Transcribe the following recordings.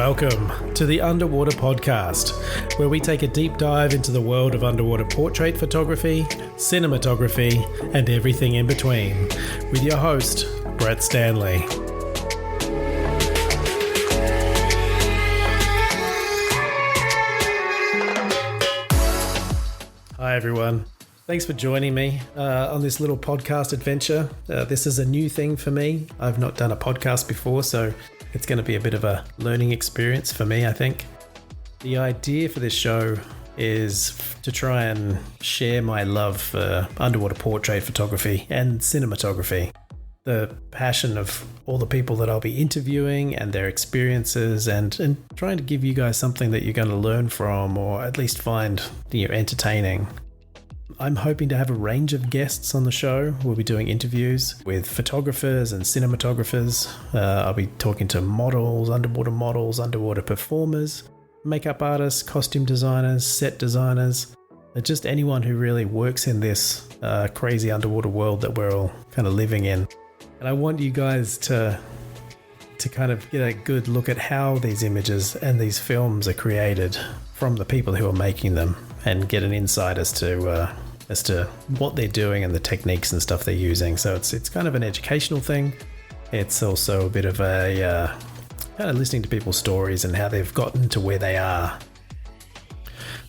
Welcome to the Underwater Podcast, where we take a deep dive into the world of underwater portrait photography, cinematography, and everything in between, with your host, Brett Stanley. Hi everyone. Thanks for joining me on this little podcast adventure. This is a new thing for me. I've not done a podcast before, so it's going to be a bit of a learning experience for me, I think. The idea for this show is to try and share my love for underwater portrait photography and cinematography. The passion of all the people that I'll be interviewing and their experiences, and trying to give you guys something that you're going to learn from, or at least find entertaining. I'm hoping to have a range of guests on the show. We'll be doing interviews with photographers and cinematographers. I'll be talking to models, underwater performers, makeup artists, costume designers, set designers, just anyone who really works in this crazy underwater world that we're all kind of living in. And I want you guys to kind of get a good look at how these images and these films are created from the people who are making them, and get an insight as to what they're doing and the techniques and stuff they're using. So it's kind of an educational thing. It's also a bit of a kind of listening to people's stories and how they've gotten to where they are.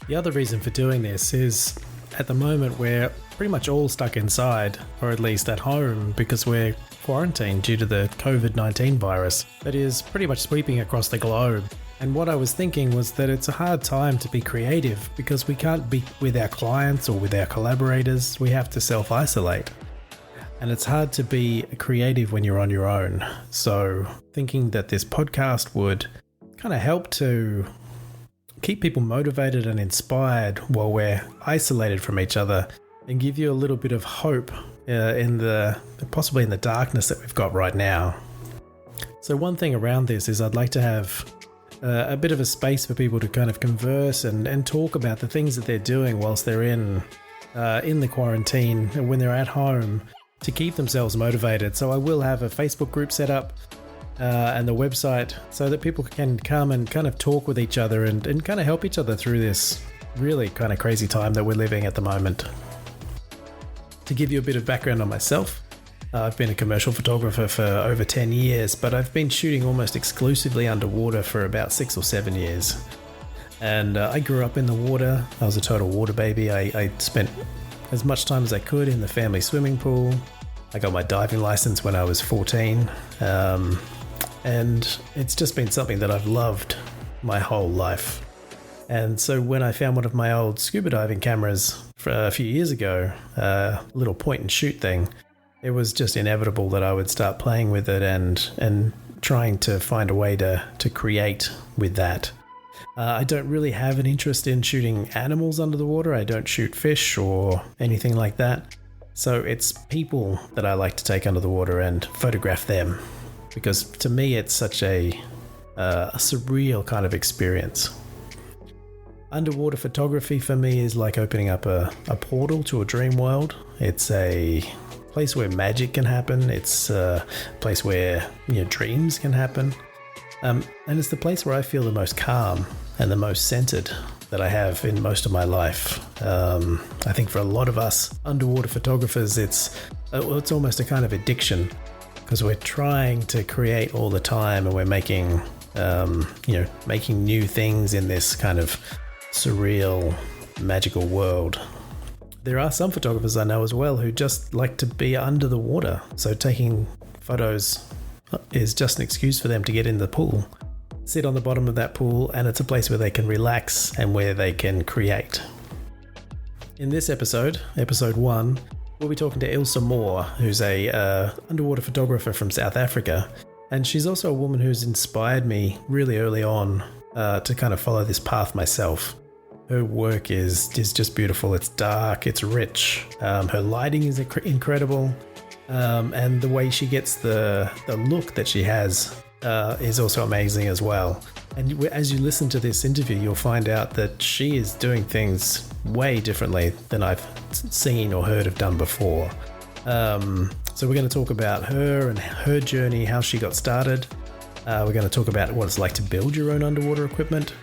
The other reason for doing this is, at the moment we're pretty much all stuck inside, or at least at home, because we're quarantined due to the COVID-19 virus that is pretty much sweeping across the globe. And what I was thinking was that it's a hard time to be creative because we can't be with our clients or with our collaborators. We have to self-isolate. And it's hard to be creative when you're on your own. So thinking that this podcast would kind of help to keep people motivated and inspired while we're isolated from each other, and give you a little bit of hope possibly in the darkness that we've got right now. So one thing around this is I'd like to have a bit of a space for people to kind of converse and talk about the things that they're doing whilst they're in the quarantine, and when they're at home, to keep themselves motivated. So I will have a Facebook group set up and the website, so that people can come and kind of talk with each other and kind of help each other through this really kind of crazy time that we're living at the moment. To give you a bit of background on myself, I've been a commercial photographer for over 10 years, but I've been shooting almost exclusively underwater for about 6 or 7 years. And I grew up in the water. I was a total water baby. I spent as much time as I could in the family swimming pool. I got my diving license when I was 14. And it's just been something that I've loved my whole life. And so when I found one of my old scuba diving cameras a few years ago, a little point and shoot thing, it was just inevitable that I would start playing with it and trying to find a way to create with that. I don't really have an interest in shooting animals under the water. I don't shoot fish or anything like that. So it's people that I like to take under the water and photograph them, because to me it's such a surreal kind of experience. Underwater photography for me is like opening up a portal to a dream world. It's a place where magic can happen. It's a place where dreams can happen, and it's the place where I feel the most calm and the most centered that I have in most of my life. I think for a lot of us underwater photographers, it's almost a kind of addiction, because we're trying to create all the time, and we're making new things in this kind of surreal, magical world. There are some photographers I know as well who just like to be under the water. So taking photos is just an excuse for them to get in the pool, sit on the bottom of that pool, and it's a place where they can relax and where they can create. In this episode 1, we'll be talking to Ilse, who's a underwater photographer from South Africa. And she's also a woman who's inspired me really early on to kind of follow this path myself. Her work is just beautiful. It's dark, it's rich. Her lighting is incredible. And the way she gets the look that she has is also amazing as well. And as you listen to this interview, you'll find out that she is doing things way differently than I've seen or heard of done before. So we're going to talk about her and her journey, how she got started, We're going to talk about what it's like to build your own underwater equipment,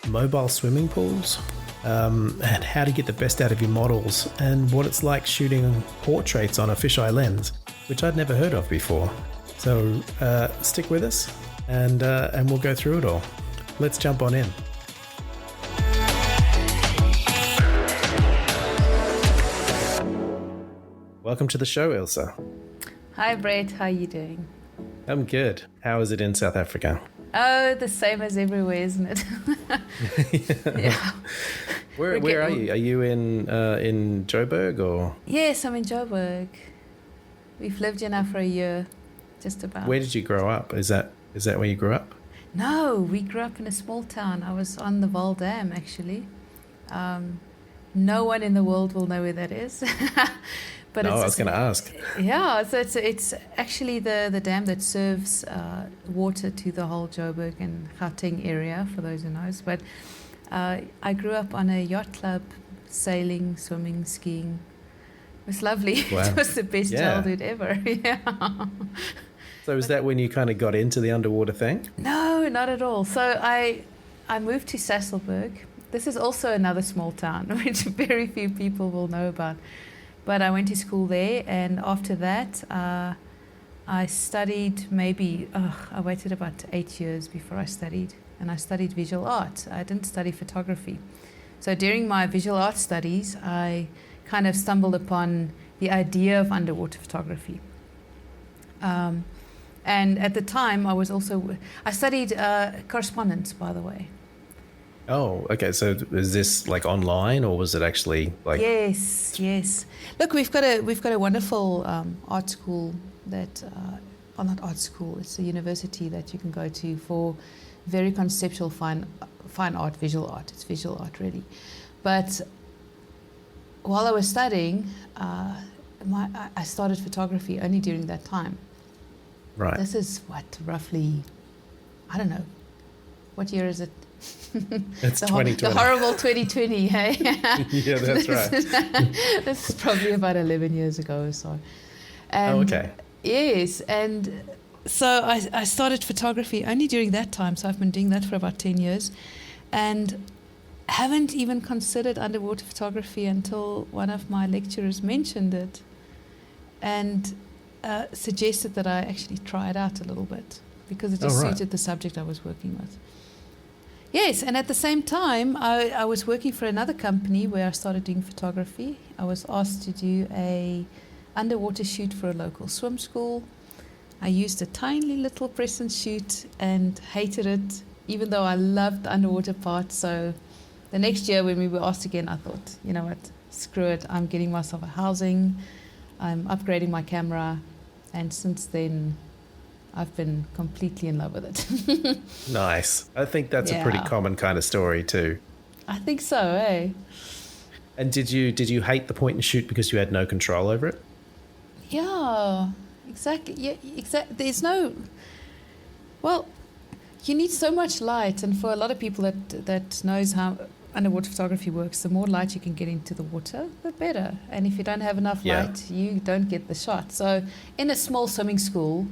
mobile swimming pools, and how to get the best out of your models, and what it's like shooting portraits on a fisheye lens, which I'd never heard of before. So stick with us, and we'll go through it all. Let's jump on in. Welcome to the show, Ilse. Hi, Brett. How are you doing? I'm good. How is it in South Africa? Oh, the same as everywhere, isn't it? Yeah. Where are you? Are you in Joburg or? Yes, I'm in Joburg. We've lived here now for a year, just about. Where did you grow up? Is that where you grew up? No, we grew up in a small town. I was on the Val Dam, actually. No one in the world will know where that is. But I was going to ask. Yeah, so it's actually the dam that serves water to the whole Joburg and Gauteng area, for those who knows. But I grew up on a yacht club, sailing, swimming, skiing. It was lovely. Wow. It was the best childhood ever. Yeah. So is that when you kind of got into the underwater thing? No, not at all. So I moved to Sasolburg. This is also another small town, which very few people will know about. But I went to school there, and after that, I studied I waited about 8 years before I studied, and I studied visual art. I didn't study photography. So during my visual art studies, I kind of stumbled upon the idea of underwater photography. And at the time, I studied correspondence, by the way. Oh, okay. So is this like online, or was it actually like? Yes. Look, we've got a wonderful art school that, not art school. It's a university that you can go to for very conceptual fine art, visual art. It's visual art, really. But while I was studying, I started photography only during that time. Right. This is roughly, I don't know, what year is it? It's 2020. The horrible 2020, hey? Yeah, that's right. This is probably about 11 years ago or so. And okay. Yes, and so I started photography only during that time, so I've been doing that for about 10 years, and haven't even considered underwater photography until one of my lecturers mentioned it and suggested that I actually try it out a little bit, because it just suited the subject I was working with. Yes, and at the same time, I was working for another company where I started doing photography. I was asked to do a underwater shoot for a local swim school. I used a tiny little press and shoot and hated it, even though I loved the underwater part. So the next year when we were asked again, I thought, you know what, screw it. I'm getting myself a housing. I'm upgrading my camera. And since then, I've been completely in love with it. Nice. I think that's a pretty common kind of story too. I think so, eh? And did you hate the point and shoot because you had no control over it? Yeah, exactly. Yeah, exactly. There's no. Well, you need so much light, and for a lot of people that knows how underwater photography works, the more light you can get into the water, the better. And if you don't have enough light, you don't get the shot. So, in a small swimming school,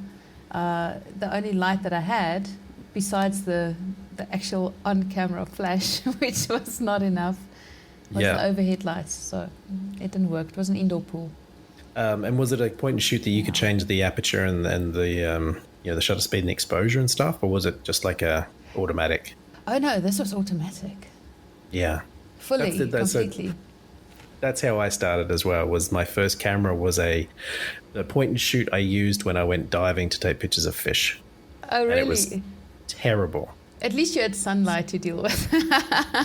the only light that I had, besides the actual on-camera flash, which was not enough, was the overhead lights. So it didn't work. It was an indoor pool. And was it a point and shoot that you could change the aperture and the the shutter speed and exposure and stuff, or was it just like a automatic? Oh no, this was automatic. Yeah, fully, completely. That's how I started as well. Was my first camera was the point and shoot I used when I went diving to take pictures of fish. Oh, really? And it was terrible. At least you had sunlight to deal with.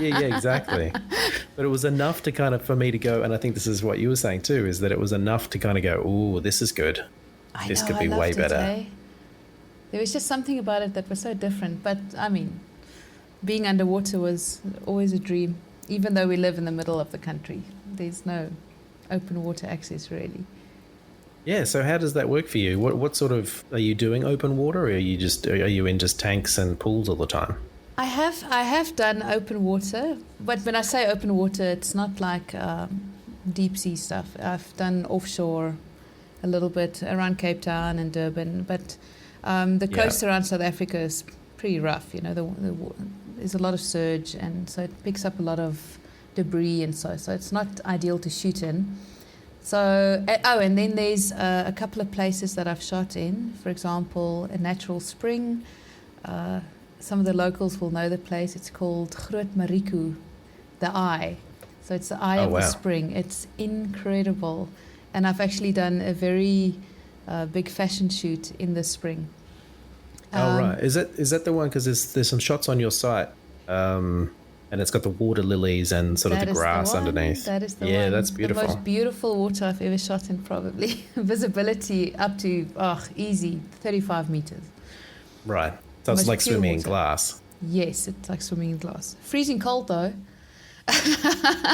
yeah, exactly. But it was enough to kind of, for me to go, and I think this is what you were saying too, is that it was enough to kind of go, ooh, this is good. This could be way better. Eh? There was just something about it that was so different. But, I mean, being underwater was always a dream, even though we live in the middle of the country. There's no open water access, really. Yeah, so how does that work for you? What sort of, are you doing open water, or are you in just tanks and pools all the time? I have done open water, but when I say open water, it's not like deep sea stuff. I've done offshore a little bit around Cape Town and Durban, but The coast around South Africa is pretty rough. There's a lot of surge, and so it picks up a lot of debris, and so it's not ideal to shoot in. So, and then there's a couple of places that I've shot in. For example, a natural spring. Some of the locals will know the place. It's called Groot Mariku, the Eye. So it's the eye of the spring. It's incredible. And I've actually done a very big fashion shoot in the spring. Right. Is that the one? Because there's some shots on your site, and it's got the water lilies and sort of the grass underneath. That is the one. Yeah, that's beautiful. The most beautiful water I've ever shot in, probably. Visibility up to, easy, 35 meters. Right. So it's like swimming in glass. Yes, it's like swimming in glass. Freezing cold, though.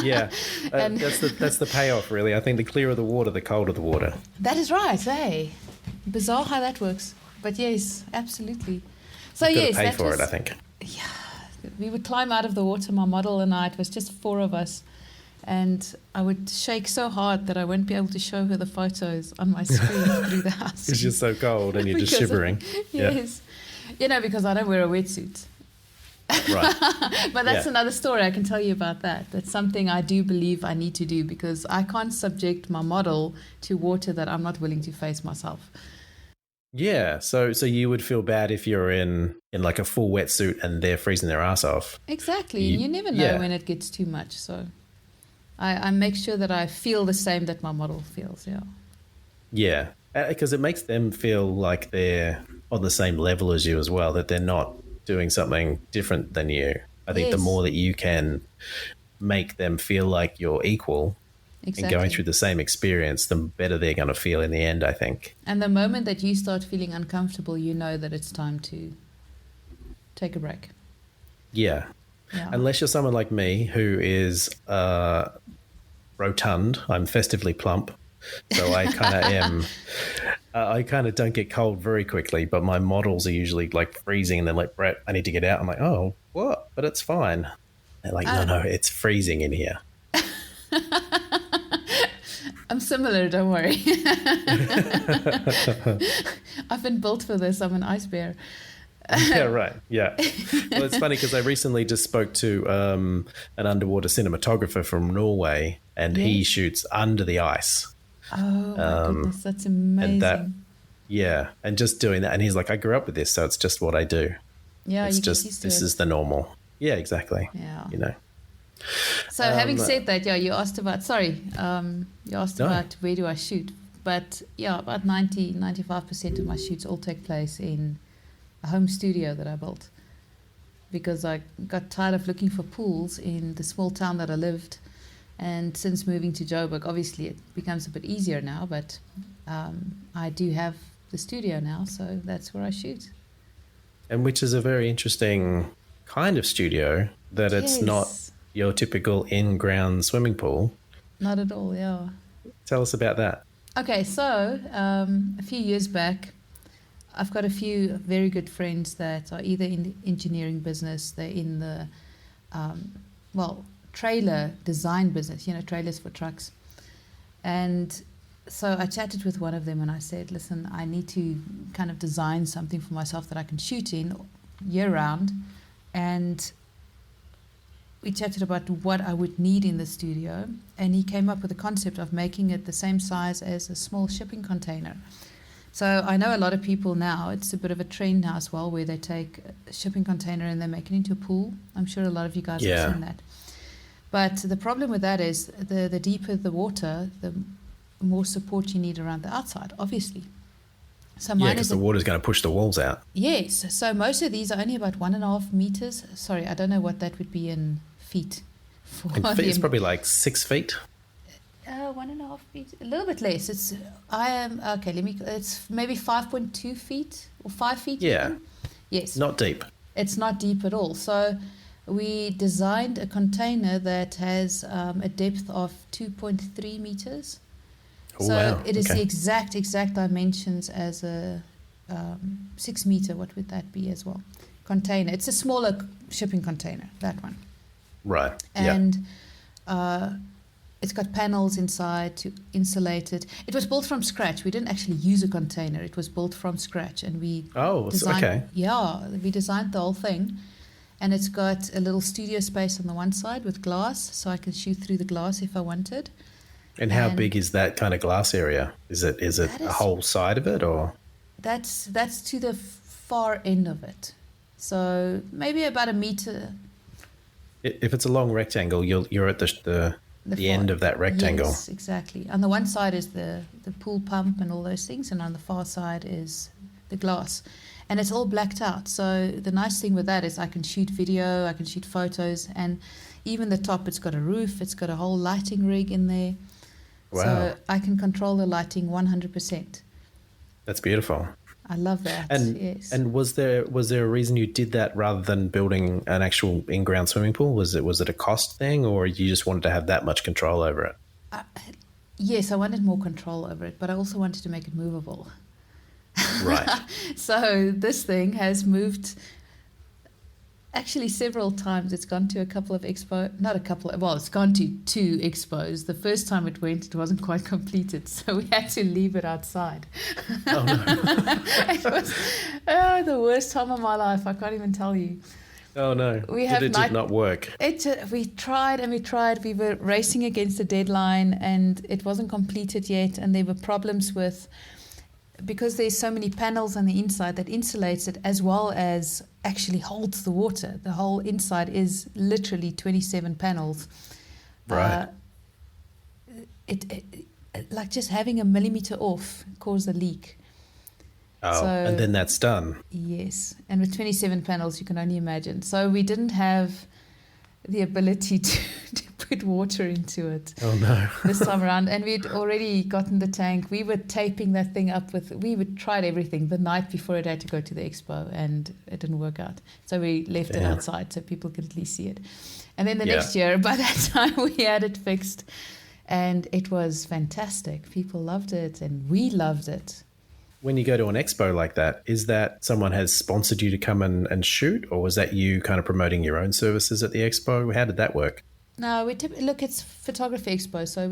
Yeah, that's the payoff, really. I think the clearer the water, the colder the water. That is right, hey. Bizarre how that works. But yes, absolutely. So You've got to pay for it, I think. Yeah, we would climb out of the water, my model and I. It was just 4 of us. And I would shake so hard that I wouldn't be able to show her the photos on my screen through the house. Because you're so cold and you're just shivering. Yes. Because I don't wear a wetsuit. Right. But that's another story. I can tell you about that. That's something I do believe I need to do, because I can't subject my model to water that I'm not willing to face myself. Yeah. So you would feel bad if you're in like a full wetsuit and they're freezing their ass off. Exactly. You never know when it gets too much. So I make sure that I feel the same that my model feels. Yeah. Yeah. Because it makes them feel like they're on the same level as you as well, that they're not doing something different than you. I think the more that you can make them feel like you're equal and going through the same experience, the better they're going to feel in the end, I think. And the moment that you start feeling uncomfortable, you know that it's time to take a break. Yeah. Unless you're someone like me who is rotund, I'm festively plump. So I kind of am. I kind of don't get cold very quickly, but my models are usually like freezing, and they're like, "Brett, I need to get out." I'm like, "Oh, what?" But it's fine. They're like, "No, it's freezing in here." I'm similar. Don't worry. I've been built for this. I'm an ice bear. Yeah, right. Yeah. Well, it's funny because I recently just spoke to an underwater cinematographer from Norway, and he shoots under the ice. Oh, my goodness. That's amazing. And just doing that. And he's like, I grew up with this, so it's just what I do. Yeah, it's just, this is the normal. Yeah, exactly. Yeah. So having said that, you asked about, about where do I shoot? But about 95% of my shoots all take place in a home studio that I built, because I got tired of looking for pools in the small town that I lived. And since moving to Joburg, obviously it becomes a bit easier now, but I do have the studio now, so that's where I shoot. And which is a very interesting kind of studio, that it's not your typical in-ground swimming pool. Not at all, yeah. Tell us about that. Okay, so a few years back, I've got a few very good friends that are either in the engineering business, they're in the, trailer design business, trailers for trucks. And so I chatted with one of them and I said, listen, I need to kind of design something for myself that I can shoot in year round. And we chatted about what I would need in the studio. And he came up with the concept of making it the same size as a small shipping container. So I know a lot of people now, it's a bit of a trend now as well, where they take a shipping container and they make it into a pool. I'm sure a lot of you guys have seen that. But the problem with that is the deeper the water, the more support you need around the outside, obviously. So because the water's going to push the walls out. Yes. So most of these are only about 1.5 meters. Sorry, I don't know what that would be in feet. It's probably like 6 feet. 1.5 feet, a little bit less. It's maybe 5.2 feet or 5 feet. Yeah. Even. Yes. Not deep. It's not deep at all. So we designed a container that has a depth of 2.3 meters. Oh, so wow. it is the exact dimensions as a 6 meter. What would that be as well? Container. It's a smaller shipping container, that one. Right. And It's got panels inside to insulate it. It was built from scratch. We didn't actually use a container. It was built from scratch, and we designed. Okay. Yeah, we designed the whole thing, and it's got a little studio space on the one side with glass, so I can shoot through the glass if I wanted. And how big is that kind of glass area? Is it a whole side of it, or? That's to the far end of it, so maybe about a meter. If it's a long rectangle, you're at the end of that rectangle. Yes, exactly. On the one side is the pool pump and all those things, and on the far side is the glass. And it's all blacked out. So the nice thing with that is I can shoot video, I can shoot photos, and even the top, it's got a roof, it's got a whole lighting rig in there. Wow. So I can control the lighting 100%. That's beautiful. I love that. Yes. And was there a reason you did that rather than building an actual in-ground swimming pool? Was it a cost thing, or you just wanted to have that much control over it? Yes, I wanted more control over it, but I also wanted to make it movable. Right. So this thing has moved actually several times. It's gone to a couple of it's gone to 2 expos. The first time it went, it wasn't quite completed, so we had to leave it outside. Oh, no. It was the worst time of my life. I can't even tell you. Oh, no. It did not work. We tried and we tried. We were racing against the deadline, and it wasn't completed yet, and there were problems with... Because there's so many panels on the inside that insulates it as well as actually holds the water. The whole inside is literally 27 panels. Right. It like just having a millimeter off caused a leak. Oh, so, and then that's done. Yes. And with 27 panels, you can only imagine. So we didn't have the ability to put water into it. Oh, no. This time around. And we'd already gotten the tank. We were taping that thing up tried everything the night before it had to go to the expo, and it didn't work out. So we left it outside so people could at least see it. And then the next year, by that time, we had it fixed, and it was fantastic. People loved it, and we loved it. When you go to an expo like that, is that someone has sponsored you to come and shoot, or was that you kind of promoting your own services at the expo? How did that work? No, look, it's photography expo, so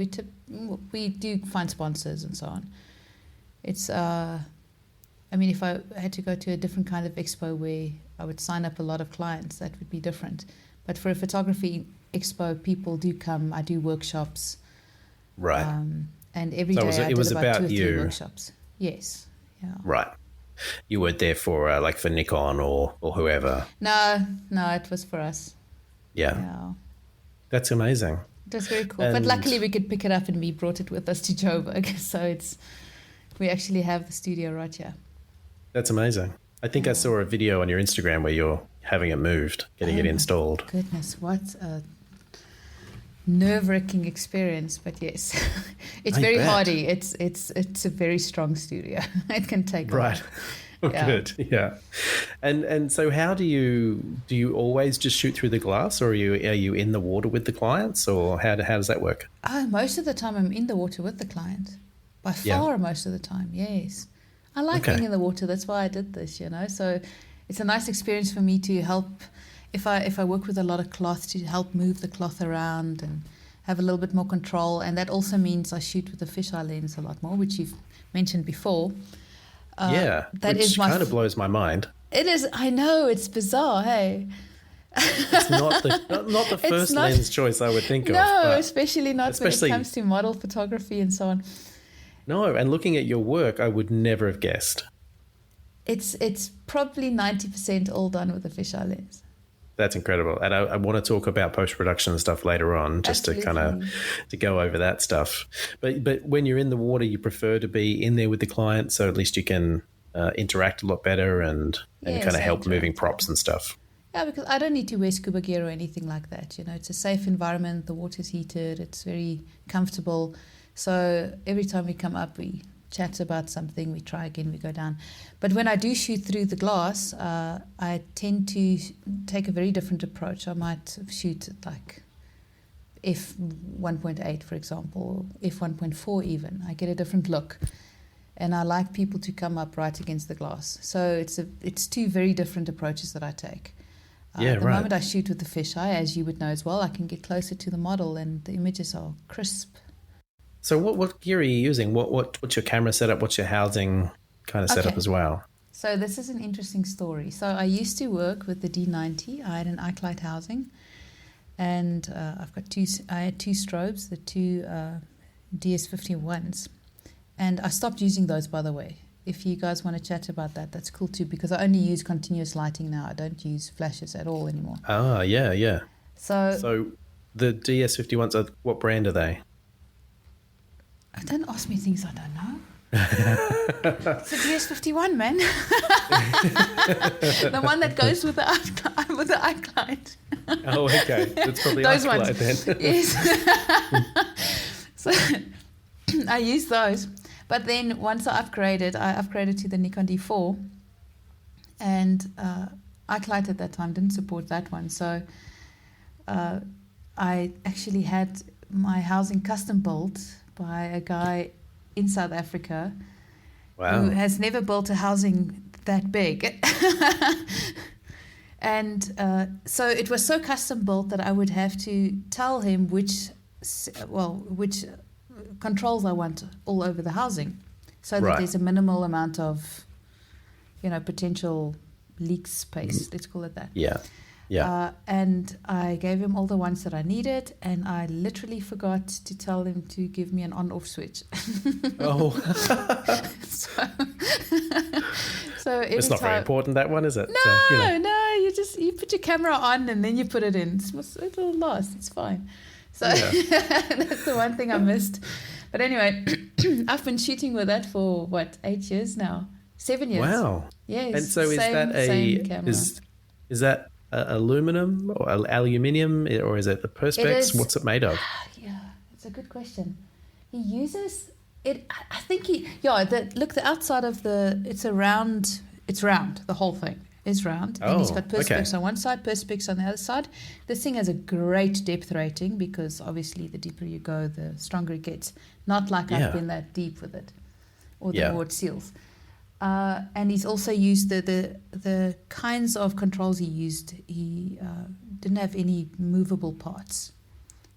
we do find sponsors and so on. It's, if I had to go to a different kind of expo where I would sign up a lot of clients, that would be different. But for a photography expo, people do come. I do workshops. Right. And every day I did about 2 or 3 workshops. Yes. Yeah. Right. You weren't there for for Nikon or whoever. No, it was for us. Yeah. That's amazing. It was very cool. But luckily we could pick it up, and we brought it with us to Joburg. So we actually have the studio right here. That's amazing. I think I saw a video on your Instagram where you're having it moved, getting it installed. Goodness, what a nerve-wracking experience, but yes. It's very hardy. It's a very strong studio. It can take right. Good. Yeah. And so how do you always just shoot through the glass, or are you in the water with the clients, or how does that work? Most of the time I'm in the water with the client. By far most of the time, yes. I like being in the water. That's why I did this, So it's a nice experience for me to help if I work with a lot of cloth, to help move the cloth around and have a little bit more control. And that also means I shoot with a fisheye lens a lot more, which you've mentioned before. Which kind of blows my mind. It is. I know, it's bizarre. Hey, it's not the first lens choice I would think of. No, especially when it comes to model photography and so on. No, and looking at your work, I would never have guessed. It's probably 90% all done with a fisheye lens. That's incredible. And I want to talk about post-production and stuff later on, just to kind of to go over that stuff. But when you're in the water, you prefer to be in there with the client, so at least you can interact a lot better and kind of help moving props and stuff. Yeah, because I don't need to wear scuba gear or anything like that. It's a safe environment. The water's heated. It's very comfortable. So every time we come up, we chat about something, we try again, we go down. But when I do shoot through the glass, I tend to take a very different approach. I might shoot like f1.8, for example, or f1.4 even. I get a different look. And I like people to come up right against the glass. So it's 2 very different approaches that I take. Yeah, The right. moment I shoot with the fisheye, as you would know as well, I can get closer to the model and the images are crisp. So what gear are you using? What's your camera setup? What's your housing kind of setup Okay. as well? So this is an interesting story. So I used to work with the D90. I had an iCloud housing, and I had two strobes, the two DS51s, and I stopped using those, by the way. If you guys want to chat about that, that's cool too, because I only use continuous lighting now. I don't use flashes at all anymore. Ah, yeah, yeah. So So the DS51s, what brand are they? don't ask me things I don't know. It's a DS51, man. The one that goes with the iCloud. Oh, okay. That's probably Those iCloud ones. then. Yes. So I use those. But then once I upgraded to the Nikon D4, and iCloud at that time didn't support that one. So I actually had my housing custom built by a guy in South Africa who Wow. has never built a housing that big. And so it was so custom built that I would have to tell him which controls I want all over the housing, so that Right. there's a minimal amount of, potential leak space. Let's call it that. Yeah. Yeah. And I gave him all the ones that I needed, and I literally forgot to tell him to give me an on-off switch. Oh. So every It's not very time- important, that one, is it? No, So, no, you put your camera on and then you put it in. It'll last. It's fine. So that's the one thing I missed. But anyway, I've been shooting with that for 8 years now? 7 years. Wow. Yes. And so is that same camera. is that aluminum or aluminium, or is it the perspex? is- What's it made of? Yeah, it's a good question. He uses it. I think the outside of it's round. The whole thing is round, and he's Oh, got perspex okay. on one side, perspex on the other side. This thing has a great depth rating because obviously the deeper you go, the stronger it gets. Not like Yeah. I've been that deep with it, or the Yeah. more it seals. And he's also used the kinds of controls he used. He didn't have any movable parts.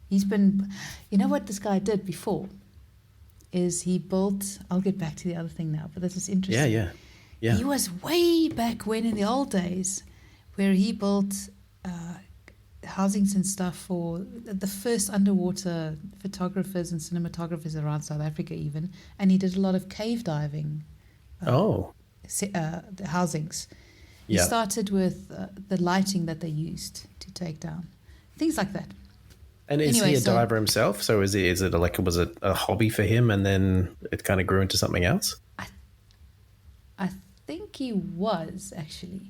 He's been, what this guy did before is he built, I'll get back to the other thing now, but this is interesting. Yeah. He was way back when in the old days where he built housings and stuff for the first underwater photographers and cinematographers around South Africa even. And he did a lot of cave diving the housings. He Yeah. started with the lighting that they used to take down. Things like that. And is Anyway, he a so- diver himself? So was it a hobby for him, and then it kind of grew into something else? I think he was actually.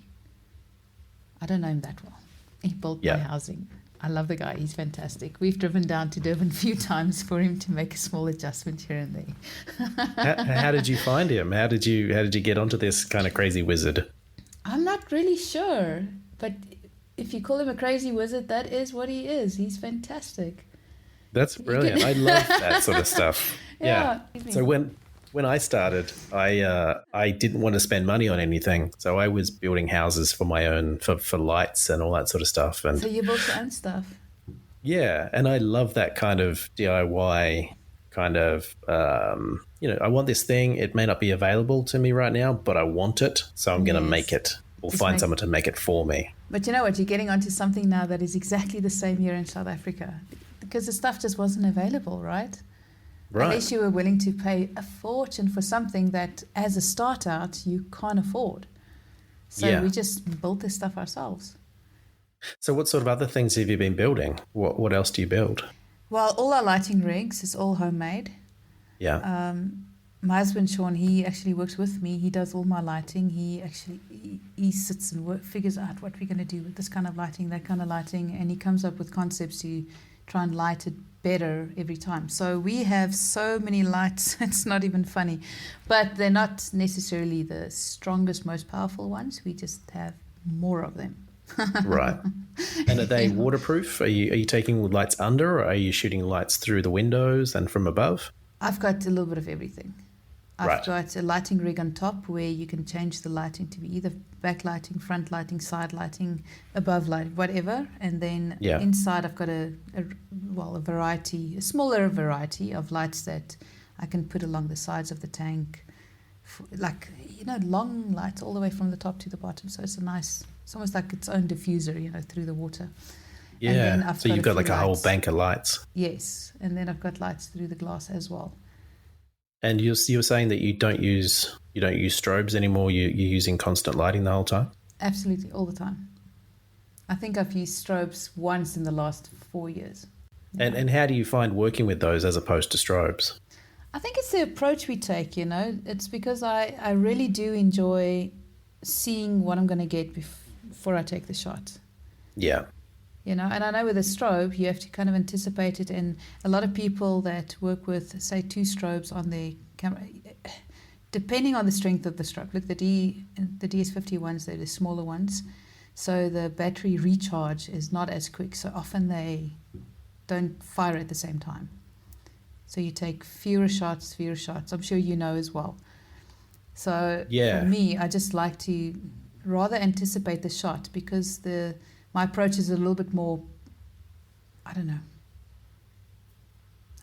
I don't know him that well. He built my Yeah. housing. I love the guy. He's fantastic. We've driven down to Durban a few times for him to make a small adjustment here and there. How did you find him? How did you get onto this kind of crazy wizard? I'm not really sure, but if you call him a crazy wizard, that is what he is. He's fantastic. That's brilliant. I love that sort of stuff. Yeah. So when I started, I didn't want to spend money on anything, so I was building houses for my own for lights and all that sort of stuff. And So you built your own stuff. yeah, and I love that kind of DIY kind of. I want this thing. It may not be available to me right now, but I want it, so I'm going to Yes. make it. Or Just find make- someone to make it for me. But you know what? You're getting onto something now that is exactly the same here in South Africa because the stuff just wasn't available, right? Right. Unless you were willing to pay a fortune for something that, as a start out, you can't afford. So Yeah. we just built this stuff ourselves. So what sort of other things have you been building? What else do you build? Well, all our lighting rigs is all homemade. Yeah. My husband Sean, he actually works with me. He does all my lighting. He sits and figures out what we're going to do with this kind of lighting, that kind of lighting, and he comes up with concepts to try and light it better every time. So we have so many lights, it's not even funny. But they're not necessarily the strongest, most powerful ones. We just have more of them. Right. And are they waterproof? Are you taking lights under, or are you shooting lights through the windows and from above? I've got a little bit of everything. I've got a lighting rig on top where you can change the lighting to be either backlighting, front lighting, side lighting, above light, whatever. And then inside I've got a smaller variety of lights that I can put along the sides of the tank, long lights all the way from the top to the bottom. So it's almost like its own diffuser, through the water. Yeah. So you've got like a whole bank of lights. Yes. And then I've got lights through the glass as well. And you were saying that you don't use strobes anymore. You're using constant lighting the whole time? Absolutely, all the time. I think I've used strobes once in the last 4 years. And how do you find working with those as opposed to strobes? I think it's the approach we take, It's because I really do enjoy seeing what I'm going to get before I take the shot. Yeah. And I know with a strobe, you have to kind of anticipate it. And a lot of people that work with, say, 2 strobes on their camera, depending on the strength of the strobe. Look, the DS50 ones, they're the smaller ones. So the battery recharge is not as quick. So often they don't fire at the same time. So you take fewer shots. I'm sure you know as well. So for me, I just like to rather anticipate the shot because my approach is a little bit more, I don't know.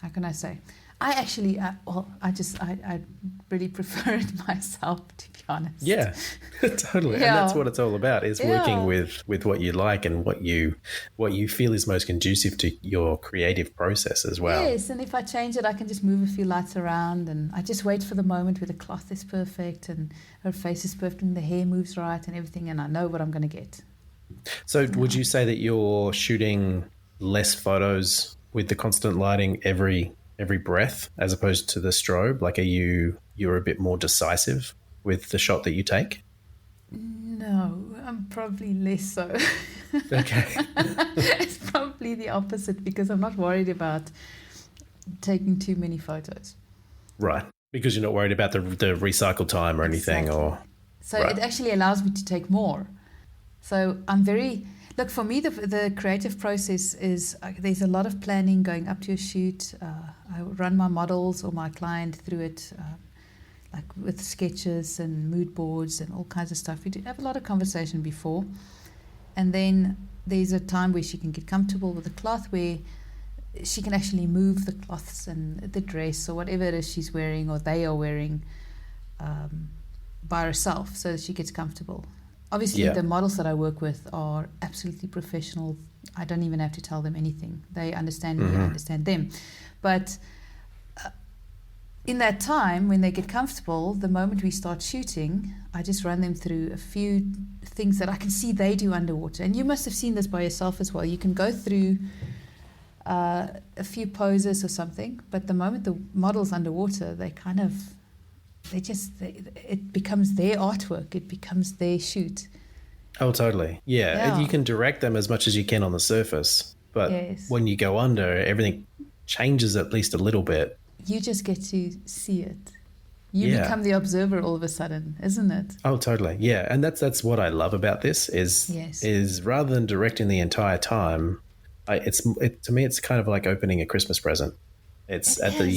How can I say? I really prefer it myself, to be honest. Yeah, totally. Yeah. And that's what it's all about, is working with what you like and what you feel is most conducive to your creative process as well. Yes, and if I change it, I can just move a few lights around and I just wait for the moment where the cloth is perfect and her face is perfect and the hair moves right and everything, and I know what I'm going to get. So would you say that you're shooting less photos with the constant lighting every breath as opposed to the strobe? Like, you're a bit more decisive with the shot that you take? No, I'm probably less so. Okay. It's probably the opposite because I'm not worried about taking too many photos. Right. Because you're not worried about the recycle time or anything. Exactly. So it actually allows me to take more. So for me, the creative process is there's a lot of planning going up to a shoot. I run my models or my client through it, like with sketches and mood boards and all kinds of stuff. We do have a lot of conversation before. And then there's a time where she can get comfortable with the cloth, where she can actually move the cloths and the dress or whatever it is she's wearing or they are wearing by herself so that she gets comfortable. Obviously, the models that I work with are absolutely professional. I don't even have to tell them anything. They understand me, I understand them. But in that time, when they get comfortable, the moment we start shooting, I just run them through a few things that I can see they do underwater. And you must have seen this by yourself as well. You can go through a few poses or something, but the moment the model's underwater, it becomes their artwork. It becomes their shoot. Oh, totally. Yeah. You can direct them as much as you can on the surface, but when you go under, everything changes at least a little bit. You just get to see it. You become the observer all of a sudden, isn't it? Oh, totally. Yeah. And that's what I love about this is rather than directing the entire time, to me, it's kind of like opening a Christmas present. It's when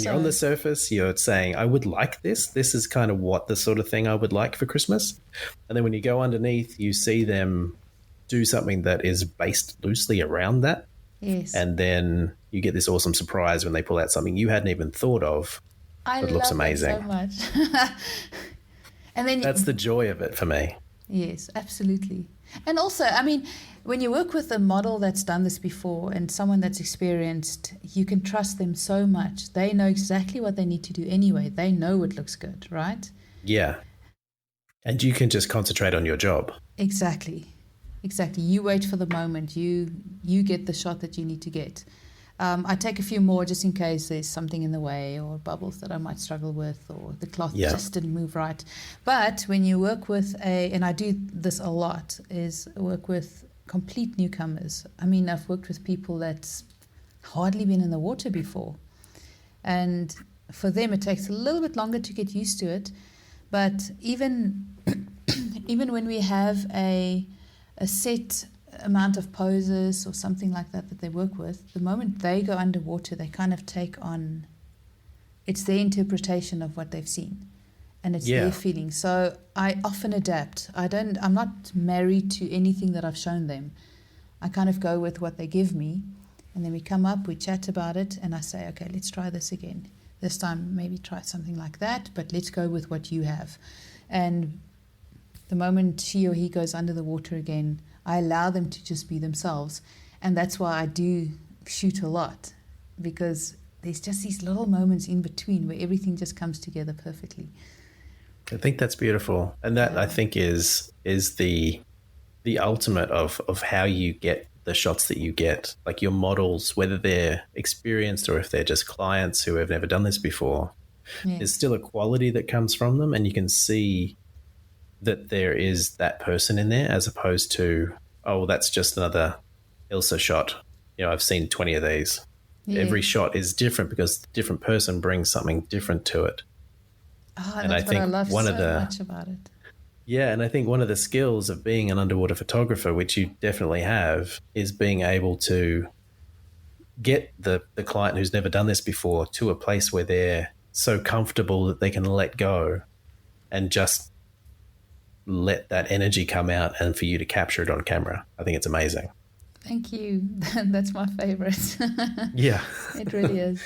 you're on the surface, you're saying, I would like this. This is kind of what the sort of thing I would like for Christmas. And then when you go underneath, you see them do something that is based loosely around that. Yes. And then you get this awesome surprise when they pull out something you hadn't even thought of. It looks amazing. I love it so much. And then that's the joy of it for me. Yes, absolutely. And also, I mean, when you work with a model that's done this before and someone that's experienced, you can trust them so much. They know exactly what they need to do anyway. They know it looks good, right? Yeah. And you can just concentrate on your job. Exactly. You wait for the moment. You get the shot that you need to get. I take a few more just in case there's something in the way or bubbles that I might struggle with or the cloth just didn't move right. But when you work with and I do this a lot, is work with complete newcomers. I mean, I've worked with people that's hardly been in the water before. And for them, it takes a little bit longer to get used to it. But even when we have a set amount of poses or something like that they work with, the moment they go underwater, they kind of take on it's their interpretation of what they've seen, and it's Yeah. their feeling. So I often adapt. I'm not married to anything that I've shown them. I kind of go with what they give me, and then we come up, we chat about it, and I say, okay, let's try this again. This time maybe try something like that, but let's go with what you have. And the moment she or he goes under the water again, I allow them to just be themselves. And that's why I do shoot a lot, because there's just these little moments in between where everything just comes together perfectly. I think that's beautiful. And that, I think, is the ultimate of how you get the shots that you get. Like your models, whether they're experienced or if they're just clients who have never done this before, there's still a quality that comes from them, and you can see that there is that person in there, as opposed to, oh, that's just another Ilse shot. I've seen 20 of these. Yeah. Every shot is different because the different person brings something different to it. Oh, and that's what I love so much about it. Yeah, and I think one of the skills of being an underwater photographer, which you definitely have, is being able to get the client who's never done this before to a place where they're so comfortable that they can let go and just let that energy come out, and for you to capture it on camera. I think it's amazing. Thank you. That's my favorite. Yeah. It really is.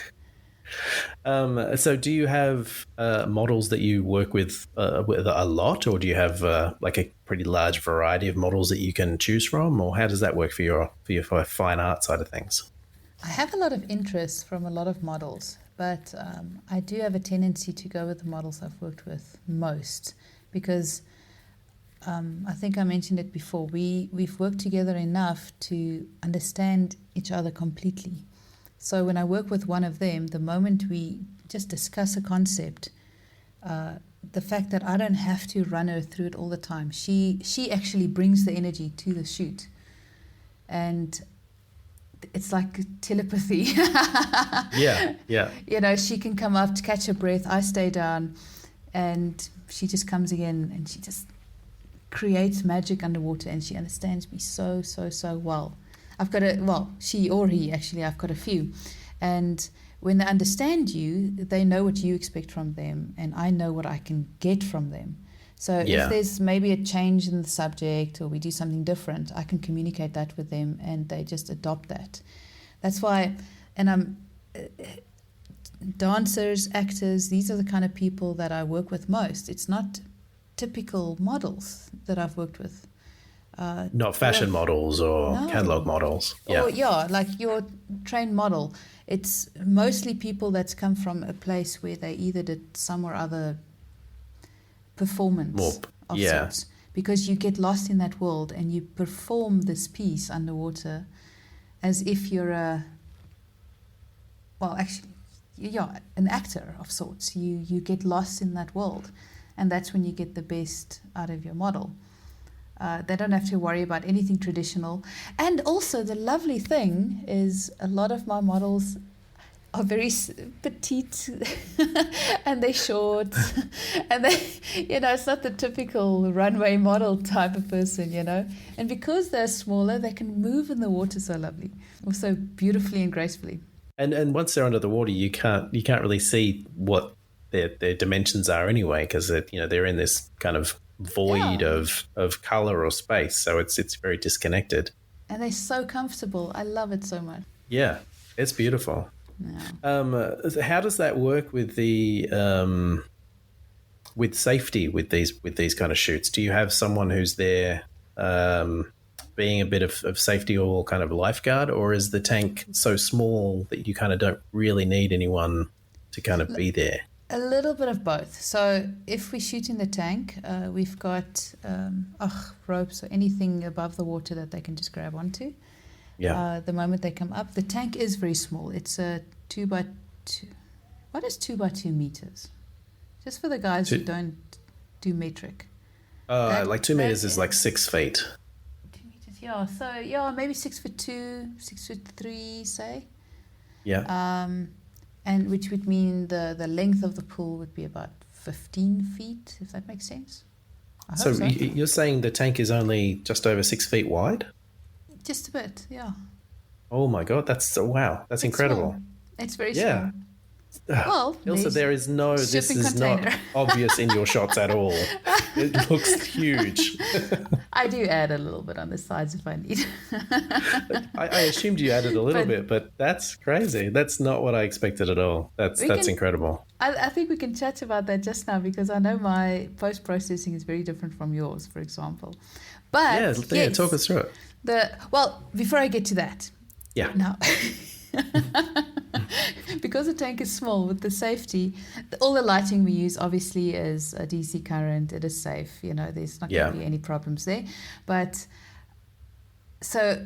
So do you have models that you work with a lot, or do you have like a pretty large variety of models that you can choose from, or how does that work for your fine art side of things? I have a lot of interest from a lot of models, but I do have a tendency to go with the models I've worked with most, because I think I mentioned it before, we've worked together enough to understand each other completely. So when I work with one of them, the moment we just discuss a concept, the fact that I don't have to run her through it all the time, she actually brings the energy to the shoot. And it's like telepathy. Yeah. She can come up to catch her breath, I stay down, and she just comes in and she just creates magic underwater, and she understands me so well. She or he, actually, I've got a few. And when they understand you, they know what you expect from them, and I know what I can get from them. So if there's maybe a change in the subject, or we do something different, I can communicate that with them, and they just adopt that. That's why, and dancers, actors, these are the kind of people that I work with most. It's not typical models that I've worked with. Not fashion models or catalog models. Yeah. Like your trained model. It's mostly people that's come from a place where they either did some or other performance of sorts. Because you get lost in that world and you perform this piece underwater as if you're an actor of sorts. You get lost in that world, and that's when you get the best out of your model. They don't have to worry about anything traditional. And also the lovely thing is a lot of my models are very petite and they're short and they, it's not the typical runway model type of person, And because they're smaller, they can move in the water so lovely, also beautifully and gracefully. And once they're under the water, you can't really see what their dimensions are anyway, because they're in this kind of void of color or space, so it's very disconnected, and they're so comfortable. I love it so much. Yeah, it's beautiful. How does that work with the with safety with these kind of shoots? Do you have someone who's there being a bit of safety or kind of lifeguard, or is the tank so small that you kind of don't really need anyone to kind of be there? A little bit of both. So if we shoot in the tank, we've got ropes or anything above the water that they can just grab onto. Yeah. The moment they come up, the tank is very small. It's a 2x2. What is 2x2 meters? Just for the guys who don't do metric. Like 2 meters is like 6 feet. 2 meters, yeah. So maybe 6'2", 6'3", say. Yeah. And which would mean the length of the pool would be about 15 feet, if that makes sense. I hope so. You're saying the tank is only just over 6 feet wide? Just a bit, yeah. Oh my God, that's incredible. Small. It's very small. Well, Ilse, there is no, this shipping is container. not obvious in your shots at all. It looks huge. I do add a little bit on the sides if I need. I assumed you added a little bit, but that's crazy. That's not what I expected at all. That's incredible. I think we can chat about that just now because I know my post-processing is very different from yours, for example. But yeah, talk us through it. Before I get to that. Yeah. Now, because the tank is small with the safety, all the lighting we use obviously is a DC current. It is safe. There's not going to be any problems there. But so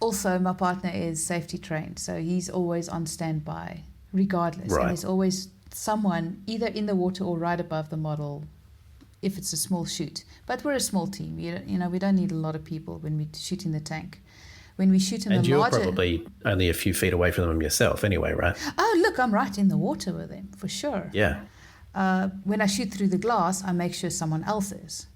also my partner is safety trained. So he's always on standby regardless. Right. And there's always someone either in the water or right above the model if it's a small shoot. But we're a small team. We don't need a lot of people when we shoot in the tank. When we shoot in the larger... And you're probably only a few feet away from them yourself anyway, right? Oh, look, I'm right in the water with them, for sure. Yeah. When I shoot through the glass, I make sure someone else is.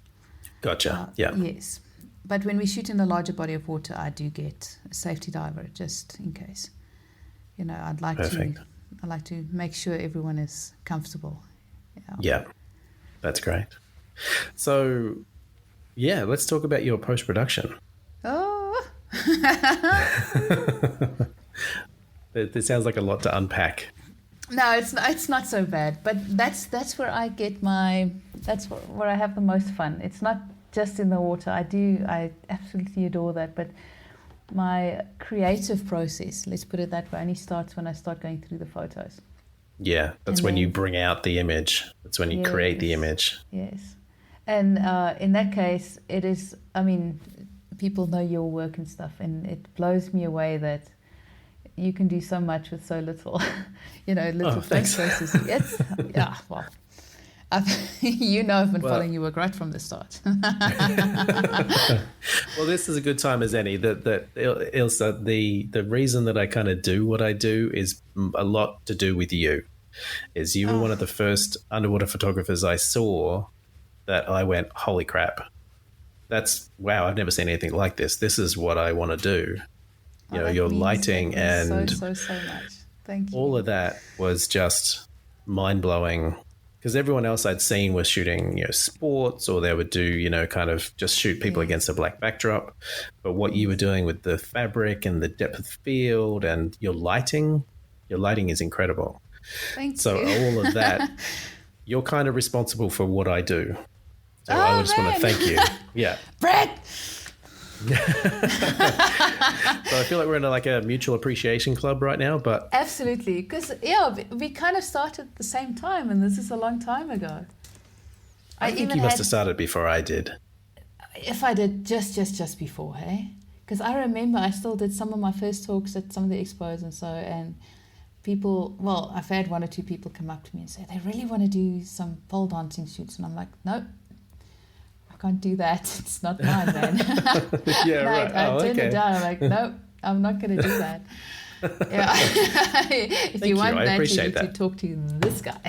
Gotcha, yeah. Yes. But when we shoot in the larger body of water, I do get a safety diver just in case. I'd like to make sure everyone is comfortable. Yeah, that's great. So, yeah, let's talk about your post-production. Oh. It sounds like a lot to unpack. No, it's not so bad, but that's where I get where I have the most fun. It's not just in the water. I absolutely adore that, but my creative process, let's put it that way, only starts when I start going through the photos. Yeah, that's when you bring out the image. That's when you create the image. Yes. And in that case, it is, people know your work and stuff, and it blows me away that you can do so much with so little, little processes. Yes, yeah, well, I've been following your work right from the start. Well, this is a good time as any. That Ilse, the reason that I kind of do what I do is a lot to do with you. Is you were one of the first underwater photographers I saw that I went, holy crap. Wow, I've never seen anything like this. This is what I want to do. Your lighting and so much. Thank you. All of that was just mind-blowing because everyone else I'd seen was shooting, sports, or they would do, kind of just shoot people against a black backdrop. But what you were doing with the fabric and the depth of field and your lighting is incredible. Thank you. So all of that, you're kind of responsible for what I do. So I just want to thank you. Yeah. Brett! So I feel like we're in a mutual appreciation club right now, but... Absolutely. Because, we kind of started at the same time, and this is a long time ago. I think you must have started before I did. If I did just before, hey? Because I remember I still did some of my first talks at some of the expos and so, and people, I've had one or two people come up to me and say, they really want to do some pole dancing shoots. And I'm like, nope. Can't do that. It's not mine, man. Yeah, right. I turned it down. I'm like, nope, I'm not going to do that. Yeah. If you want that, you need to talk to this guy.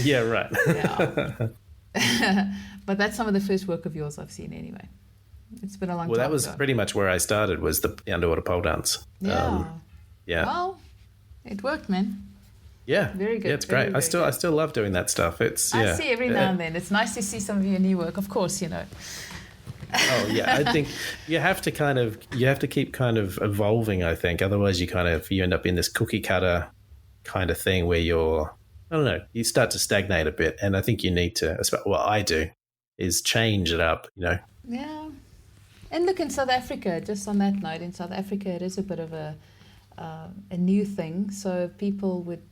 Yeah, right. Yeah. But that's some of the first work of yours I've seen anyway. It's been a long time. Well, that was ago. pretty much where I started, was the underwater pole dance. Yeah. Yeah. Well, it worked, man. Yeah, very good. Yeah, it's great. I still love doing that stuff. I see every now and then. It's nice to see some of your new work, of course. Oh yeah, I think you have to keep kind of evolving. I think otherwise you end up in this cookie cutter kind of thing where you start to stagnate a bit. And I think you need to. What I do is change it up. Yeah, and look in South Africa. Just on that note, in South Africa, it is a bit of a new thing. So people would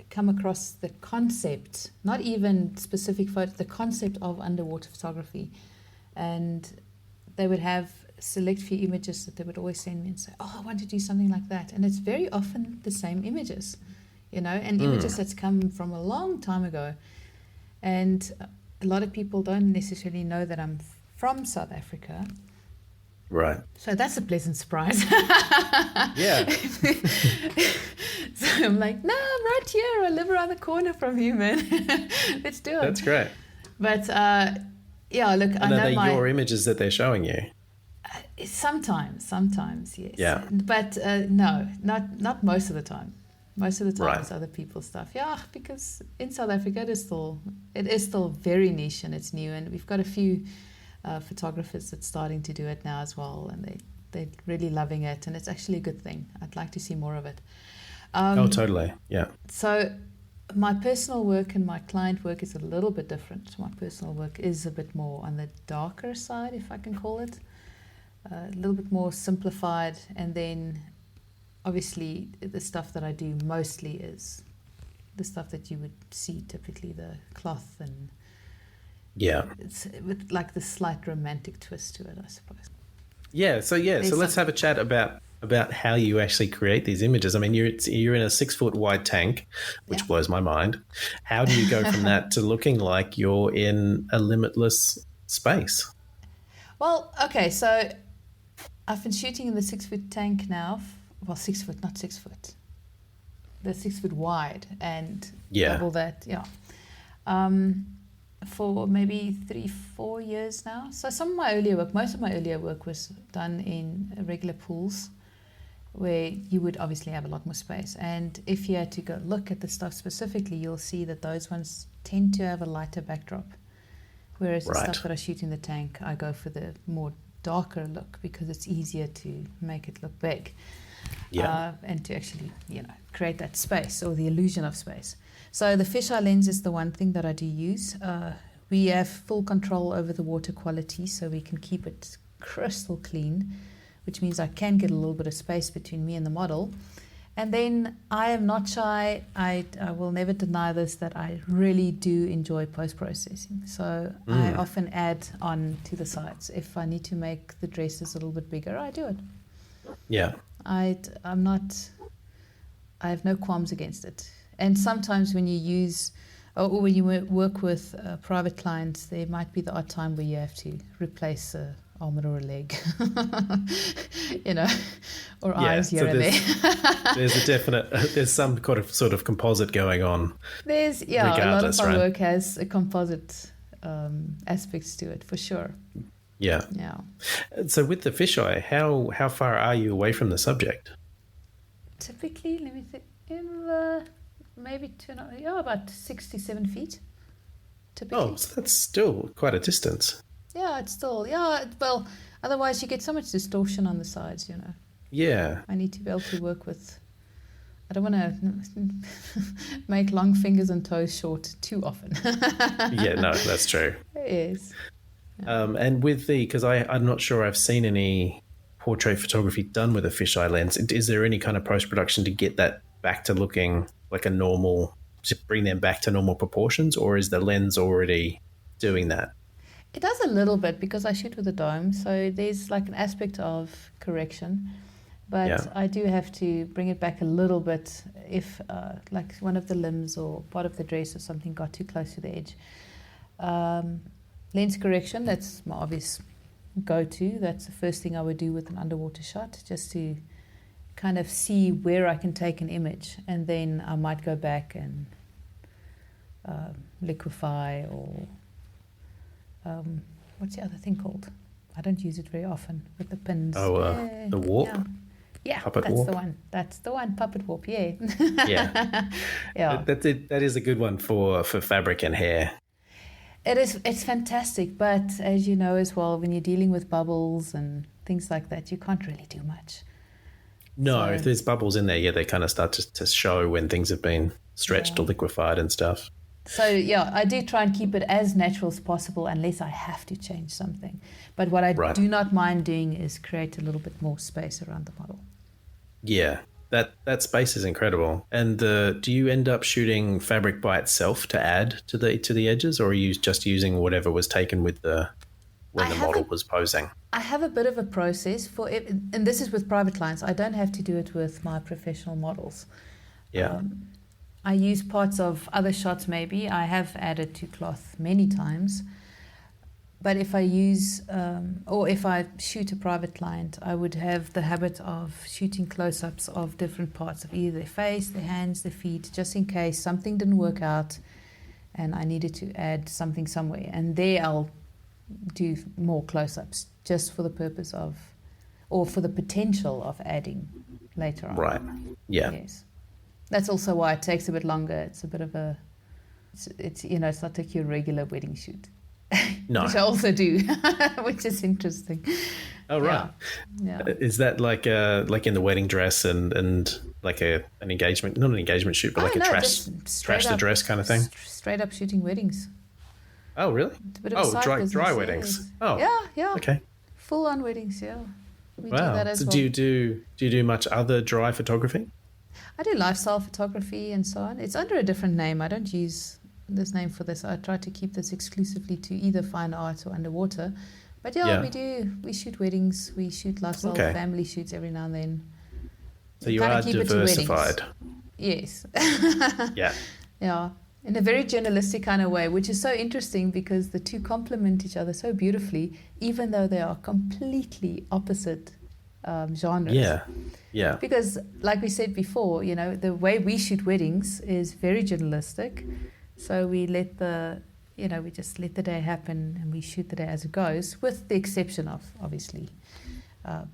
come across the concept, not even specific photos, the concept of underwater photography. And they would have select few images that they would always send me and say, I want to do something like that. And it's very often the same images, and images that's come from a long time ago. And a lot of people don't necessarily know that I'm from South Africa. Right. So that's a pleasant surprise. Yeah. So I'm like, no, I'm right here. I live around the corner from you, man. Let's do it. That's great. But look, I know are they your images that they're showing you? Sometimes, yes. Yeah. But no, not most of the time. Most of the time Right. it's other people's stuff. Yeah, because in South Africa it is still very niche and it's new, and we've got a few photographers that's starting to do it now as well, and they're really loving it, and it's actually a good thing. I'd like to see more of it. Oh, totally. Yeah. So my personal work and my client work is a little bit different. My personal work is a bit more on the darker side, if I can call it, a little bit more simplified, and then obviously the stuff that I do mostly is the stuff that you would see typically, the cloth, and Yeah. it's with like the slight romantic twist to it, I suppose. So let's have a chat about how you actually create these images. I mean, you're in a 6-foot wide tank, which blows my mind. How do you go from that to looking like you're in a limitless space? Well, okay, so I've been shooting in the 6-foot tank now. Well, 6 foot, not 6 foot. The 6 foot wide and double that, for maybe 3-4 years now. So most of my earlier work was done in regular pools, where you would obviously have a lot more space. And if you had to go look at the stuff specifically, you'll see that those ones tend to have a lighter backdrop. Whereas the stuff that I shoot in the tank, I go for the more darker look because it's easier to make it look big. And to actually, create that space or the illusion of space. So the fisheye lens is the one thing that I do use. We have full control over the water quality, so we can keep it crystal clean, which means I can get a little bit of space between me and the model. And then I am not shy. I will never deny this, that I really do enjoy post-processing. So I often add on to the sides. If I need to make the dresses a little bit bigger, I do it. Yeah. I have no qualms against it. And sometimes when you use, or when you work with private clients, there might be the odd time where you have to replace an arm or a leg, or eyes here and there. There's some kind of sort of composite going on. There's, a lot of my work has a composite aspects to it, for sure. Yeah. So with the fisheye, how far are you away from the subject? Typically, let me think, maybe about 6-7 feet. Typically. Oh, so that's still quite a distance. Yeah, it's still, well, otherwise you get so much distortion on the sides, Yeah. I need to be able to work with, I don't want to make long fingers and toes short too often. Yeah, no, that's true. It is. And with because I'm not sure I've seen any portrait photography done with a fisheye lens. Is there any kind of post-production to get that back to looking like a normal, to bring them back to normal proportions, or is the lens already doing that? It does a little bit because I shoot with a dome, so there's like an aspect of correction, but I do have to bring it back a little bit if like one of the limbs or part of the dress or something got too close to the edge. Lens correction, that's my obvious go-to. That's the first thing I would do with an underwater shot, just to kind of see where I can take an image, and then I might go back and liquefy, or what's the other thing called? I don't use it very often with the pins. The warp? Yeah, puppet that's warp? the one. That's the one, puppet warp, yeah. Yeah. That is a good one for fabric and hair. It is. It's fantastic, but as you know as well, when you're dealing with bubbles and things like that, you can't really do much. No, if there's bubbles in there, they kind of start to show when things have been stretched or liquefied and stuff. So, I do try and keep it as natural as possible unless I have to change something. But what I do not mind doing is create a little bit more space around the model. Yeah, that space is incredible. And do you end up shooting fabric by itself to add to the edges, or are you just using whatever was taken with when the model was posing? I have a bit of a process for it, and this is with private clients. I don't have to do it with my professional models. Yeah. I use parts of other shots maybe. I have added to cloth many times. But if I use, or if I shoot a private client, I would have the habit of shooting close-ups of different parts of either their face, their hands, their feet, just in case something didn't work out and I needed to add something somewhere. And there I'll do more close-ups just for the purpose of, or for the potential of adding later on. Right. Yeah. Yes. That's also why it takes a bit longer. It's a bit of a, it's it's not like your regular wedding shoot. No. Which I also do, which is interesting. Oh, right. Yeah. Is that like in the wedding dress and like an engagement, not an engagement shoot, but like a trash the dress kind of thing? Straight up shooting weddings. Oh, really? It's a bit of a side dry business, weddings. yes. Oh, Yeah. okay. Full on weddings, yeah. We do Wow. that as So well. do you do much other dry photography? I do lifestyle photography and so on. It's under a different name. I don't use this name for this. I try to keep this exclusively to either fine art or underwater. But yeah, we do. We shoot weddings. We shoot lifestyle family shoots every now and then. So you are diversified. Yes. Yeah. Yeah. In a very journalistic kind of way, which is so interesting because the two complement each other so beautifully, even though they are completely opposite genres. Yeah. Yeah. Because, like we said before, the way we shoot weddings is very journalistic. So we let we just let the day happen and we shoot the day as it goes, with the exception of, obviously,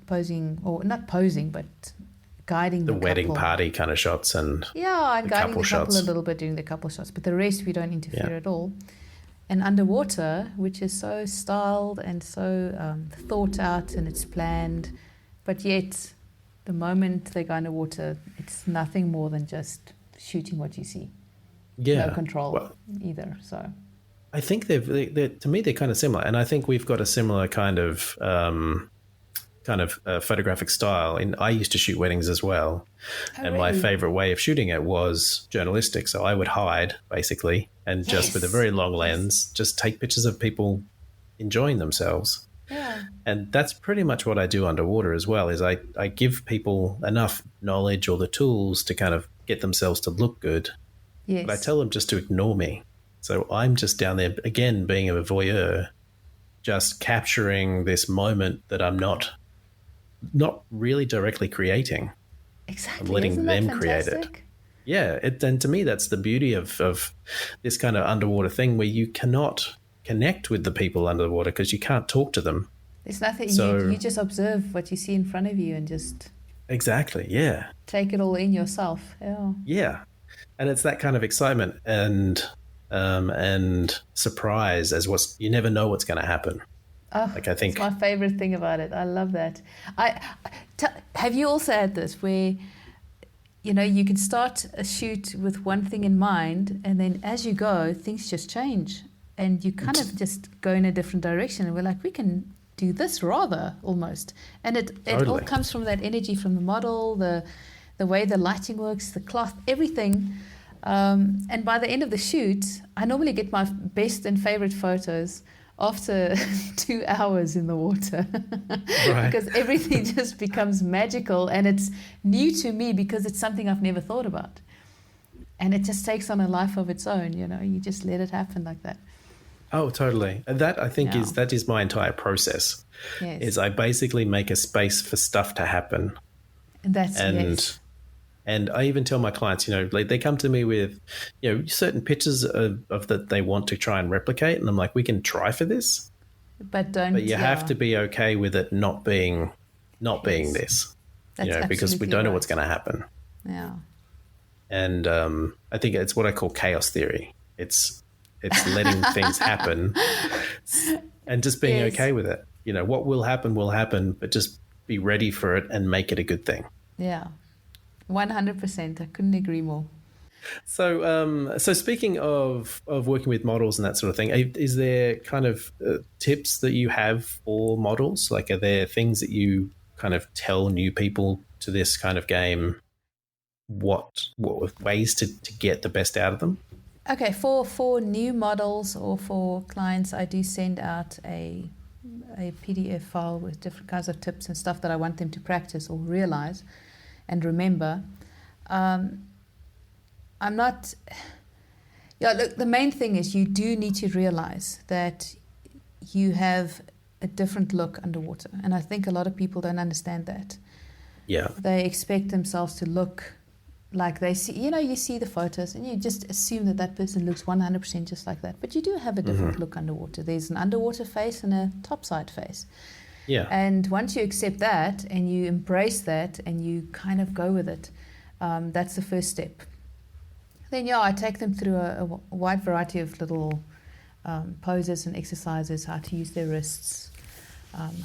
posing, or not posing, but guiding the wedding couple. Party kind of shots and guiding the couple shots. a little bit, doing the couple shots. But the rest, we don't interfere at all. And underwater, which is so styled and so thought out and it's planned, but yet the moment they go underwater, it's nothing more than just shooting what you see. Yeah. No control either. So I think they're to me they're kind of similar, and I think we've got a similar kind of photographic style. And I used to shoot weddings as well, and my favorite way of shooting it was journalistic. So I would hide basically, and just with a very long lens, just take pictures of people enjoying themselves. Yeah. And that's pretty much what I do underwater as well. Is I give people enough knowledge or the tools to kind of get themselves to look good. Yes. But I tell them just to ignore me. So I'm just down there, again, being a voyeur, just capturing this moment that I'm not really directly creating. Exactly. I'm letting Isn't that them create it. fantastic? Yeah. And to me, that's the beauty of this kind of underwater thing, where you cannot connect with the people underwater because you can't talk to them. There's nothing. So, you just observe what you see in front of you and just exactly. Yeah. take it all in yourself. Yeah. Yeah. And it's that kind of excitement and surprise you never know what's going to happen. Oh, I think it's my favorite thing about it. I love that. Have you also had this where, you can start a shoot with one thing in mind, and then as you go, things just change, and you kind of just go in a different direction, and we're like, we can do this rather almost, and it all comes from that energy from the model, the way the lighting works, the cloth, everything. And by the end of the shoot, I normally get my best and favorite photos after 2 hours in the water. Right. Because everything just becomes magical, and it's new to me because it's something I've never thought about. And it just takes on a life of its own, you just let it happen like that. Oh, totally. And that, I think, is my entire process. Yes. Is I basically make a space for stuff to happen. And I even tell my clients, they come to me with, certain pictures of that they want to try and replicate. And I'm like, we can try for this. But you have to be okay with it not being this, because we don't know what's going to happen. Yeah. And I think it's what I call chaos theory. It's letting things happen and just being okay with it. What will happen, but just be ready for it and make it a good thing. Yeah. 100%. I couldn't agree more. So speaking of working with models and that sort of thing, is there kind of tips that you have for models? Like, are there things that you kind of tell new people to this kind of game? What ways to get the best out of them? Okay, for new models or for clients, I do send out a PDF file with different kinds of tips and stuff that I want them to practice or realize and remember. Look, the main thing is you do need to realize that you have a different look underwater. And I think a lot of people don't understand that. Yeah. They expect themselves to look like they see, you see the photos and you just assume that person looks 100% just like that. But you do have a different look underwater. There's an underwater face and a topside face. Yeah. And once you accept that and you embrace that and you kind of go with it, That's the first step. Then, I take them through a wide variety of little poses and exercises, how to use their wrists,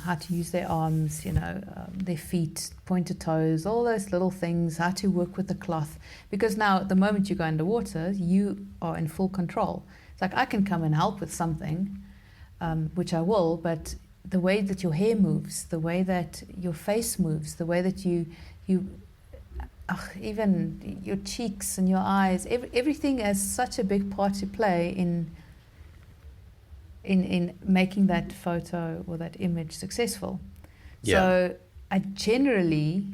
how to use their arms, their feet, pointed toes, all those little things, how to work with the cloth. Because now, the moment you go underwater, you are in full control. It's like I can come and help with something, which I will, but the way that your hair moves, the way that your face moves, the way that you even your cheeks and your eyes, everything has such a big part to play in making that photo or that image successful. Yeah. So I generally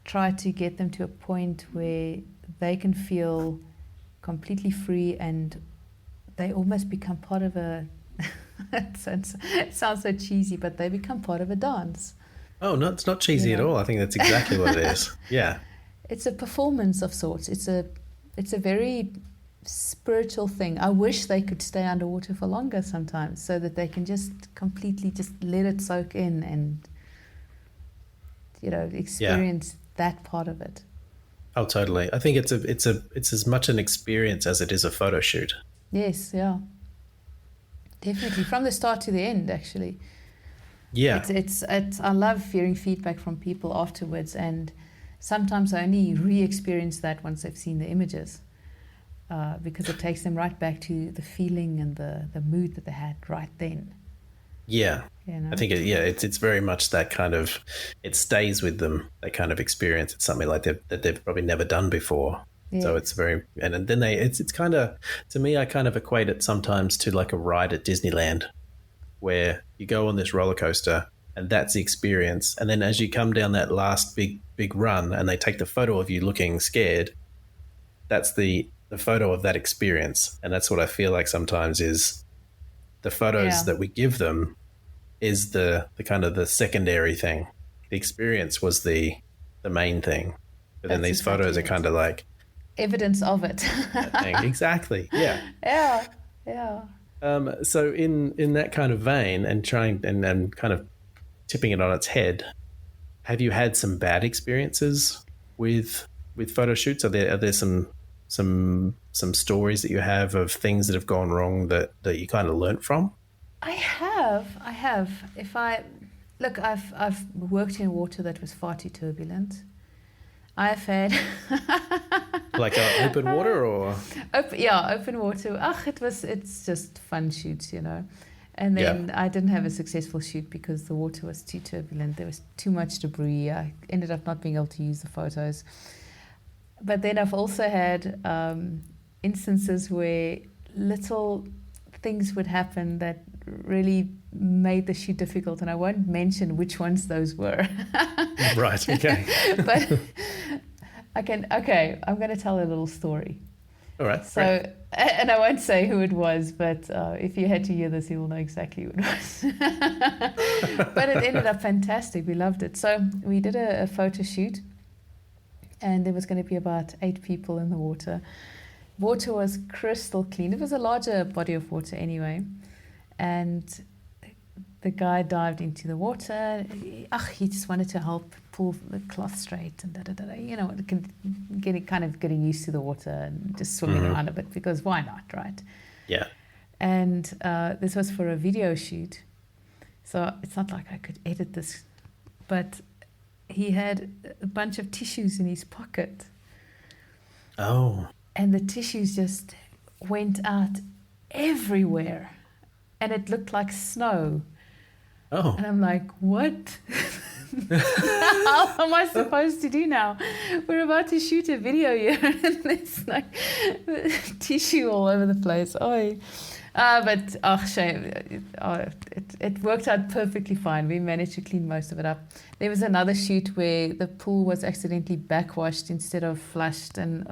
try to get them to a point where they can feel completely free and they almost become part of a it sounds so cheesy, but they become part of a dance. Oh, no, it's not cheesy at all. I think that's exactly what it is. Yeah. It's a performance of sorts. It's a very spiritual thing. I wish they could stay underwater for longer sometimes so that they can just completely just let it soak in and experience that part of it. Oh, totally. I think it's as much an experience as it is a photo shoot. Yes, yeah. Definitely from the start to the end, actually. Yeah. It's I love hearing feedback from people afterwards, and sometimes I only re-experience that once they've seen the images, because it takes them right back to the feeling and the mood that they had right then. Yeah. I think it's very much that kind of, it stays with them, that kind of experience. It's something like that they've probably never done before. Yeah. So it's very, and then it's kind of, to me, I kind of equate it sometimes to like a ride at Disneyland, where you go on this roller coaster and that's the experience. And then as you come down that last big run and they take the photo of you looking scared, that's the photo of that experience. And that's what I feel like sometimes is the photos that we give them is the kind of the secondary thing. The experience was the main thing. But then these photos are kind of like evidence of it. Exactly. Yeah. Yeah. So in that kind of vein and trying and kind of tipping it on its head, have you had some bad experiences with photo shoots? Are there some stories that you have of things that have gone wrong that you kind of learnt from? I have. I've worked in water that was far too turbulent. I've had like open water or open water. It's just fun shoots, And then I didn't have a successful shoot because the water was too turbulent. There was too much debris. I ended up not being able to use the photos. But then I've also had instances where little things would happen that really made the shoot difficult, and I won't mention which ones those were. Right, okay. But I'm going to tell a little story. All right. So, and I won't say who it was, but if you had to hear this, you will know exactly who it was. But it ended up fantastic. We loved it. So we did a photo shoot, and there was going to be about 8 people in the water. Water was crystal clean. It was a larger body of water anyway. And the guy dived into the water. He just wanted to help pull the cloth straight and getting used to the water and just swimming around a bit, because why not, right? Yeah. And this was for a video shoot, so it's not like I could edit this, but he had a bunch of tissues in his pocket. Oh. And the tissues just went out everywhere, and it looked like snow. Oh. And I'm like, what? How am I supposed to do now? We're about to shoot a video here, and there's like tissue all over the place. Shame. It worked out perfectly fine. We managed to clean most of it up. There was another shoot where the pool was accidentally backwashed instead of flushed, and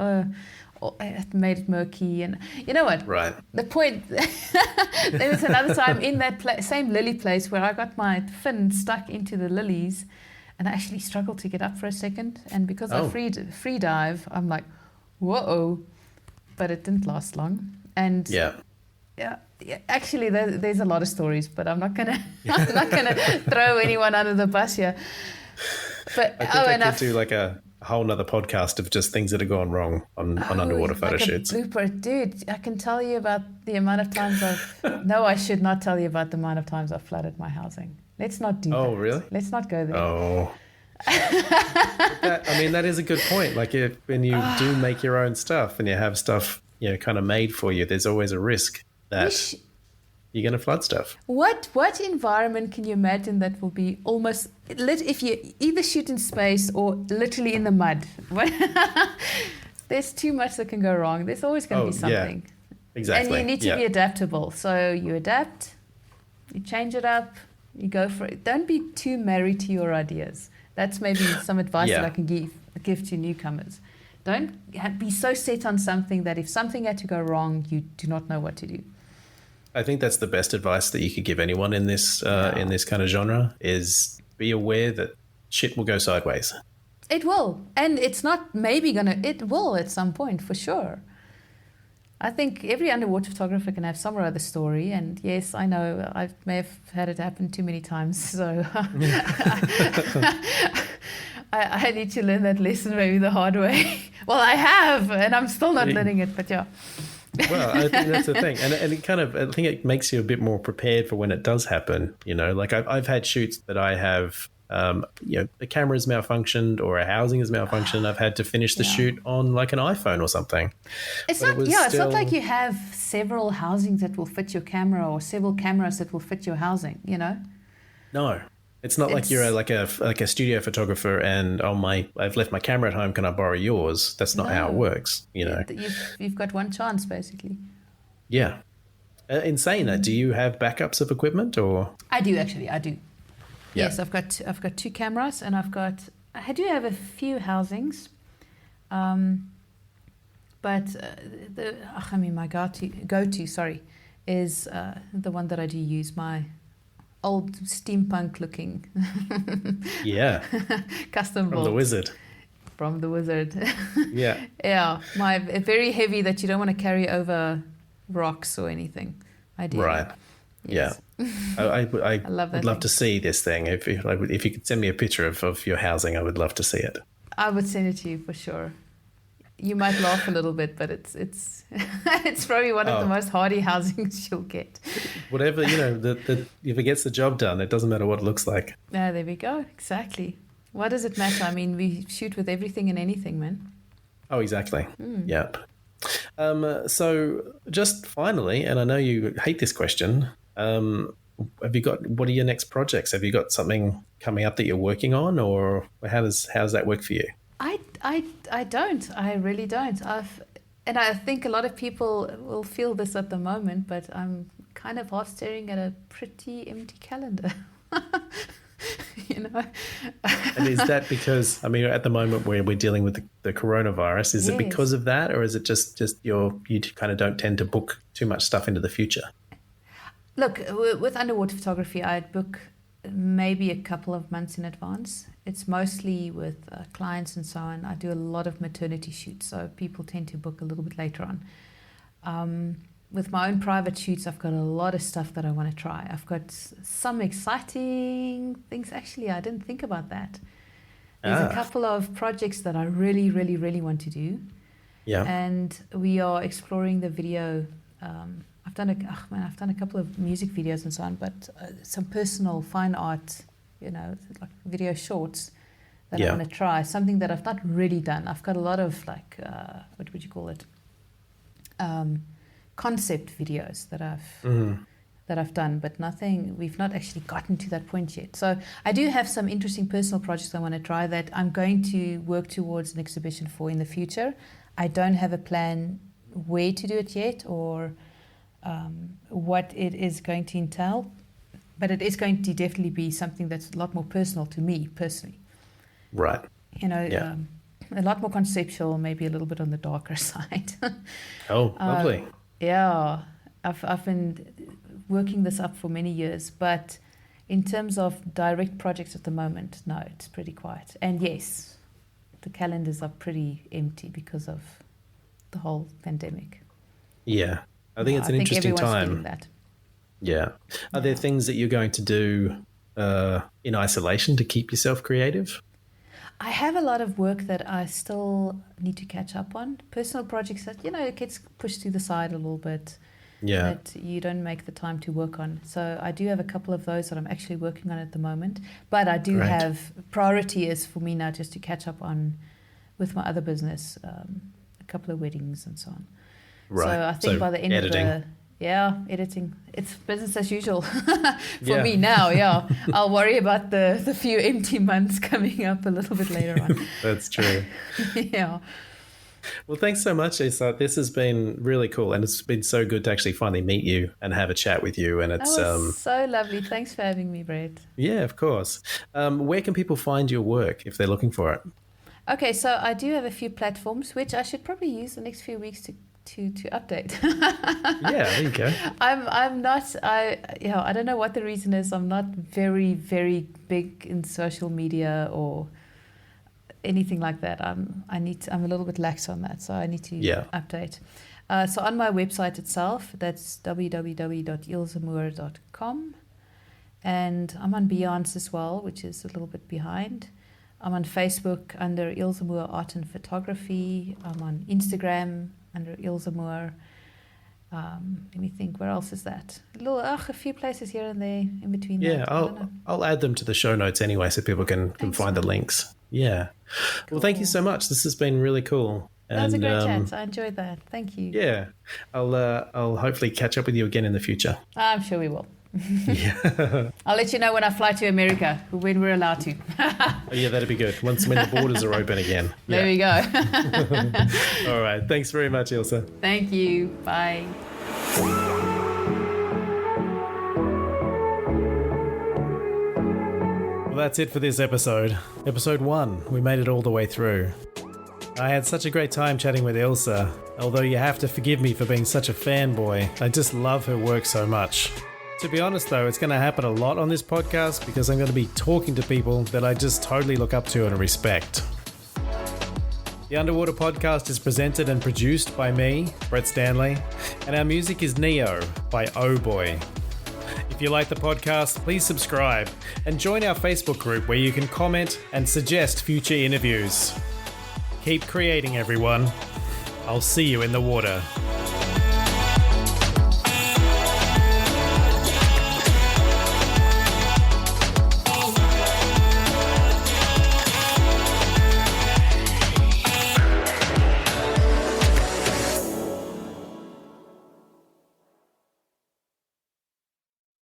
it made it murky. And you know what? Right. The point, there was another time in that same lily place where I got my fin stuck into the lilies, and I actually struggled to get up for a second. And because I free dive, I'm like, whoa. But it didn't last long. And yeah, actually, there's a lot of stories, but I'm not gonna throw anyone under the bus here. But I think I could do like a a whole nother podcast of just things that have gone wrong on underwater photo shoots. Blooper, dude, I can tell you about the amount of times No, I should not tell you about the amount of times I've flooded my housing. Let's not do that. Oh, really? Let's not go there. Oh. That is a good point. Like when you do make your own stuff and you have stuff, kind of made for you, there's always a risk that you're going to flood stuff. What environment can you imagine that will be almost if you either shoot in space or literally in the mud? There's too much that can go wrong. There's always going to be something. Yeah, exactly. And you need to be adaptable. So you adapt, you change it up, you go for it. Don't be too married to your ideas. That's maybe some advice that I can give to newcomers. Don't be so set on something that if something had to go wrong, you do not know what to do. I think that's the best advice that you could give anyone in this kind of genre is be aware that shit will go sideways. It will. And it's not it will at some point for sure. I think every underwater photographer can have some or other story. And yes, I know I may have had it happen too many times. So I need to learn that lesson maybe the hard way. Well, I have, and I'm still not learning it, but yeah. Well, I think that's the thing. And it I think it makes you a bit more prepared for when it does happen. Like I've had shoots that I have, the camera's malfunctioned or a housing has malfunctioned. I've had to finish the shoot on like an iPhone or something. It's not like you have several housings that will fit your camera or several cameras that will fit your housing, No. It's not like you're like a studio photographer and I've left my camera at home. Can I borrow yours? That's not how it works. You've got one chance basically. Yeah. In saying that, do you have backups of equipment or? I do actually. I do. Yeah. Yes, I've got 2 cameras and I do have a few housings, but my go-to is the one that I do use, my old steampunk looking custom from the Wizard. From the Wizard. Yeah. Yeah, very heavy that you don't want to carry over rocks or anything. I do. Right. Yes. Yeah. I would love to see this thing. If you could send me a picture of your housing, I would love to see it. I would send it to you for sure. You might laugh a little bit, but it's it's probably one of the most hardy housings you'll get. Whatever, if it gets the job done, it doesn't matter what it looks like. There we go. Exactly. What does it matter? I mean, we shoot with everything and anything, man. Oh, exactly. Yep. So just finally, and I know you hate this question, what are your next projects? Have you got something coming up that you're working on, or how does that work for you? I don't. I really don't. And I think a lot of people will feel this at the moment, but I'm kind of half staring at a pretty empty calendar. And is that because, at the moment where we're dealing with the coronavirus, is it because of that, or is it just you kind of don't tend to book too much stuff into the future? Look, with underwater photography, I'd book maybe a couple of months in advance. It's mostly with clients and so on. I do a lot of maternity shoots, so people tend to book a little bit later on. With my own private shoots, I've got a lot of stuff that I want to try. I've got some exciting things. Actually, I didn't think about that. There's a couple of projects that I really, really, really want to do. Yeah. And we are exploring the video. I've done a couple of music videos and so on, but some personal fine art, like video shorts that I want to try. Something that I've not really done. I've got a lot of what would you call it? Concept videos that I've done, but nothing. We've not actually gotten to that point yet. So I do have some interesting personal projects I want to try that I'm going to work towards an exhibition for in the future. I don't have a plan where to do it yet or what it is going to entail, but it is going to definitely be something that's a lot more personal to me personally. Right. A lot more conceptual, maybe a little bit on the darker side. Oh, lovely. Yeah, I've been working this up for many years, but in terms of direct projects at the moment, no, it's pretty quiet. And yes, the calendars are pretty empty because of the whole pandemic. Yeah, I think it's an interesting time. That. Yeah. Are there things that you're going to do in isolation to keep yourself creative? I have a lot of work that I still need to catch up on. Personal projects that, it gets pushed to the side a little bit. Yeah. That you don't make the time to work on. So I do have a couple of those that I'm actually working on at the moment. But I do have, priority is for me now just to catch up on with my other business, a couple of weddings and so on. Right. So I think by the end editing. of editing. It's business as usual for me now, I'll worry about the few empty months coming up a little bit later on. That's true. Yeah. Well, thanks so much, Ilse. This has been really cool, and it's been so good to actually finally meet you and have a chat with you. And it's so lovely. Thanks for having me, Brett. Yeah, of course. Where can people find your work if they're looking for it? Okay, so I do have a few platforms which I should probably use the next few weeks to update. Yeah, there you go. I don't know what the reason is. I'm not very, very big in social media or anything like that. I'm a little bit lax on that, so I need to update. So on my website itself, that's www.ilsemoore.com, and I'm on Beyonce as well, which is a little bit behind. I'm on Facebook under Ilse Moore Art and Photography. I'm on Instagram under Ilse Moore. Let me think, where else is that? A few places here and there in between. Yeah, that. I'll add them to the show notes anyway, so people can find the links. Yeah. Cool. Well, thank you so much. This has been really cool. That was a great chat. I enjoyed that. Thank you. Yeah, I'll hopefully catch up with you again in the future. I'm sure we will. Yeah. I'll let you know when I fly to America, when we're allowed to. Yeah, that'd be good. When the borders are open again. There we go. All right. Thanks very much, Ilse. Thank you. Bye. Well, that's it for this episode. Episode 1. We made it all the way through. I had such a great time chatting with Ilse, although you have to forgive me for being such a fanboy. I just love her work so much. To be honest though, it's going to happen a lot on this podcast because I'm going to be talking to people that I just totally look up to and respect. The Underwater Podcast is presented and produced by me, Brett Stanley, and our music is Neo by Oh Boy. If you like the podcast, please subscribe and join our Facebook group where you can comment and suggest future interviews. Keep creating, everyone. I'll see you in the water.